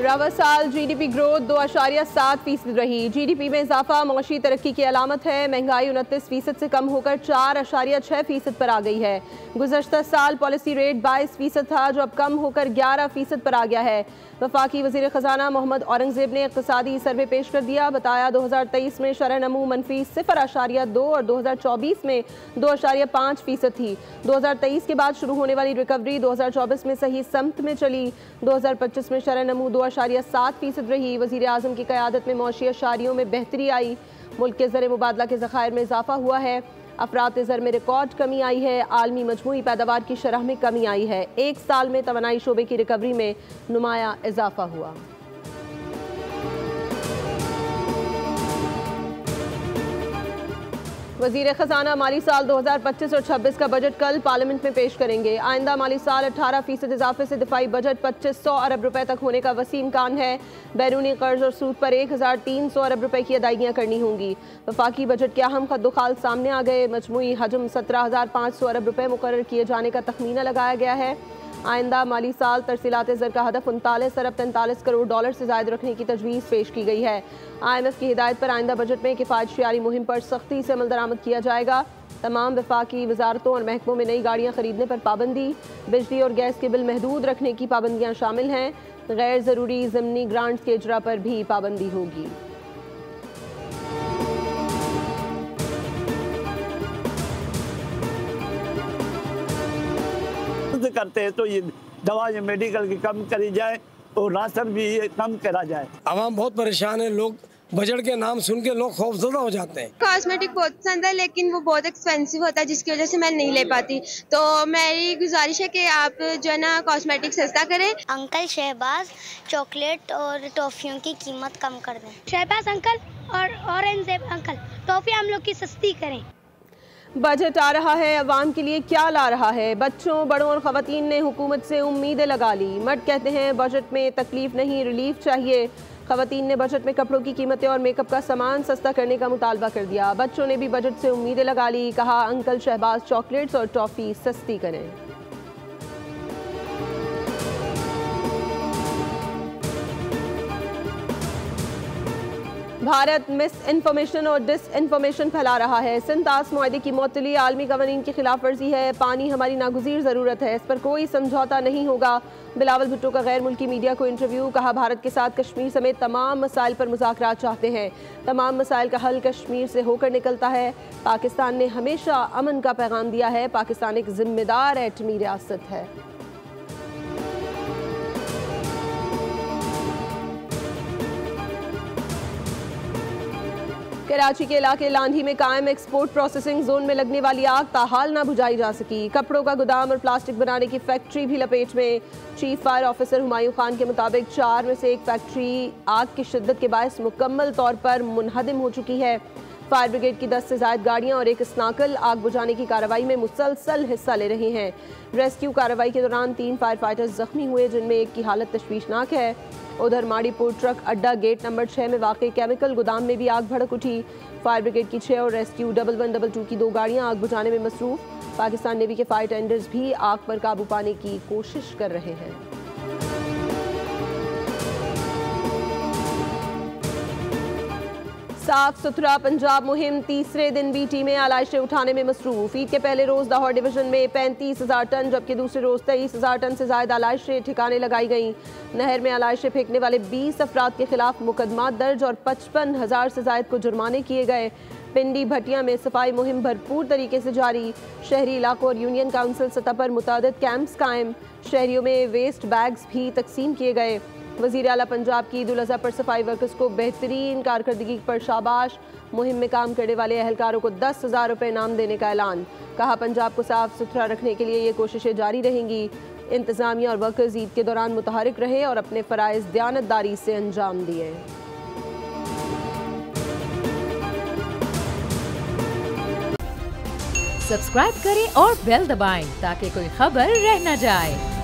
रवा साल GDP growth 2.7% रही। GDP में इजाफा मौशी तरक्की की अलामत है। महंगाई 29% से कम होकर 4.6% पर आ गई है। गुज़श्ता साल पॉलिसी रेट 22% था, जो अब कम होकर 11% पर आ गया है। वफाकी वज़ीर ख़जाना मोहम्मद औरंगज़ेब ने इक़्तिसादी सर्वे पेश कर दिया। बताया 2023 में शरह नमू मनफी 0.2 और 2024 में 2.5% थी। 2023 के बाद शुरू होने वाली रिकवरी 2024 में सही समत में चली। 2025 में शरह नमू 2.7% रही। वज़ीर आज़म की क़यादत में मौशी अशारियों में बेहतरी आई। मुल्क के ज़र मुबादला के ज़खायर में इजाफा हुआ है। अफरात ज़र में रिकॉर्ड कमी आई है। आलमी मजमूई पैदावार की शरह में कमी आई है। एक साल में तवानाई शोबे की रिकवरी में नुमाया इजाफा हुआ। वज़ीर ख़जाना माली साल 2025 और 26 का बजट कल पार्लियामेंट में पेश करेंगे। आइंदा माली साल 18% इजाफे से दिफाई बजट 2500 अरब रुपए तक होने का वसी इम्कान है। बैरूनी कर्ज और सूद पर 1300 अरब रुपए की अदायगियाँ करनी होंगी। वफाकी बजट के अहम खद्दोखाल सामने आ गए। मजमूई हजम 17,500 अरब रुपए मुकर्रर किए जाने का तखमीना लगाया गया है। आइंदा माली साल तरसीलात ज़र का हदफ 39 अरब 43 करोड़ डॉलर से ज़ायद रखने की तजवीज़ पेश की गई है। IMF की हिदायत पर आइंदा बजट में किफ़ायत शियारी मुहिम पर सख्ती से अमल दरामद किया जाएगा। तमाम वफाकी वजारतों और महकमों में नई गाड़ियाँ खरीदने पर पाबंदी, बिजली और गैस के बिल महदूद रखने की पाबंदियाँ शामिल हैं। गैर ज़रूरी ज़िमनी ग्रांट्स के इजरा पर भी पाबंदी होगी। करते हैं तो ये दवा या मेडिकल की कम करी जाए और राशन भी कम करा जाए। आवाम बहुत परेशान है। लोग बजट के नाम सुन के लोग खौफजदा हो जाते हैं। कॉस्मेटिक बहुत पसंद है, लेकिन वो बहुत एक्सपेंसिव होता है, जिसकी वजह से मैं नहीं ले पाती। तो मेरी गुजारिश है कि आप जो है ना कॉस्मेटिक सस्ता करें। अंकल शहबाज चॉकलेट और टॉफियों की कीमत कम कर दें। शहबाज अंकल और ऑरेंज अंकल टॉफी हम लोग की सस्ती करें। बजट आ रहा है, अवाम के लिए क्या ला रहा है? बच्चों, बड़ों और ख़वातीन ने हुकूमत से उम्मीदें लगा ली। मर्द कहते हैं बजट में तकलीफ नहीं, रिलीफ चाहिए। ख़वातीन ने बजट में कपड़ों की कीमतें और मेकअप का सामान सस्ता करने का मुतालबा कर दिया। बच्चों ने भी बजट से उम्मीदें लगा ली। कहा अंकल शहबाज चॉकलेट्स और टॉफ़ी सस्ती करें। भारत मिस इन्फॉर्मेशन और डिस इन्फॉर्मेशन फैला रहा है। सिंतास मुआहदे की मुअत्तली आलमी कवानीन की खिलाफ वर्जी है। पानी हमारी नागुज़ीर ज़रूरत है, इस पर कोई समझौता नहीं होगा। बिलावल भुट्टो का गैर मुल्की मीडिया को इंटरव्यू। कहा भारत के साथ कश्मीर समेत तमाम मसाइल पर मुज़ाकरात चाहते हैं। तमाम मसाइल का हल कश्मीर से होकर निकलता है। पाकिस्तान ने हमेशा अमन का पैगाम दिया है। पाकिस्तान एक जिम्मेदार एटमी रियासत है। कराची के इलाके लांधी में कायम एक्सपोर्ट प्रोसेसिंग जोन में लगने वाली आग ताहाल ना बुझाई जा सकी। कपड़ों का गोदाम और प्लास्टिक बनाने की फैक्ट्री भी लपेट में। Chief fire officer Humayun Khan के मुताबिक 4 में से एक फैक्ट्री आग की शिद्दत के बायस मुकम्मल तौर पर मुनहदिम हो चुकी है। फायर ब्रिगेड की 10 से ज़ायद गाड़ियां और एक स्नाकल आग बुझाने की कार्रवाई में मुसलसल हिस्सा ले रही हैं। रेस्क्यू कार्रवाई के दौरान 3 फायर फाइटर्स जख्मी हुए, जिनमें एक की हालत तशवीशनाक है। उधर माड़ीपुर ट्रक अड्डा गेट नंबर 6 में वाक़ई केमिकल गोदाम में भी आग भड़क उठी। फायर ब्रिगेड की 6 और रेस्क्यू 1122 की 2 गाड़ियां आग बुझाने में मसरूफ। पाकिस्तान नेवी के फायर टेंडर्स भी आग पर काबू पाने की कोशिश कर रहे हैं। साफ सुथरा पंजाब मुहिम तीसरे दिन भी टीमें आलाइशें उठाने में मसरूफ। ईद के पहले रोज लाहौर डिवीजन में 35,000 टन, जबकि दूसरे रोज 23,000 टन से ज्यादा आलाइशें ठिकाने लगाई गईं। नहर में आलाइशें फेंकने वाले 20 अफराद के खिलाफ मुकदमा दर्ज और 55,000 से ज्यादा को जुर्माने किए गए। पिंडी भटिया में सफाई मुहिम भरपूर तरीके से जारी। शहरी इलाकों और यूनियन काउंसिल सतह पर मुतादिद कैंप्स कायम। शहरियों में वेस्ट बैग्स भी तकसीम किए गए। वज़ीर आला पंजाब की ईद उल अज़हा पर सफाई वर्कर्स को बेहतरीन कारकर्दगी पर शाबाश। मुहिम में काम करने वाले अहलकारों को 10,000 रुपये इनाम देने का ऐलान। कहा पंजाब को साफ सुथरा रखने के लिए ये कोशिशें जारी रहेंगी। इंतज़ामिया और वर्कर्स ईद के दौरान मुतहरिक रहे और अपने फ़राइज़ दयानतदारी से अंजाम दिए। सब्सक्राइब करें और बेल दबाएं ताकि कोई खबर रह न जाए।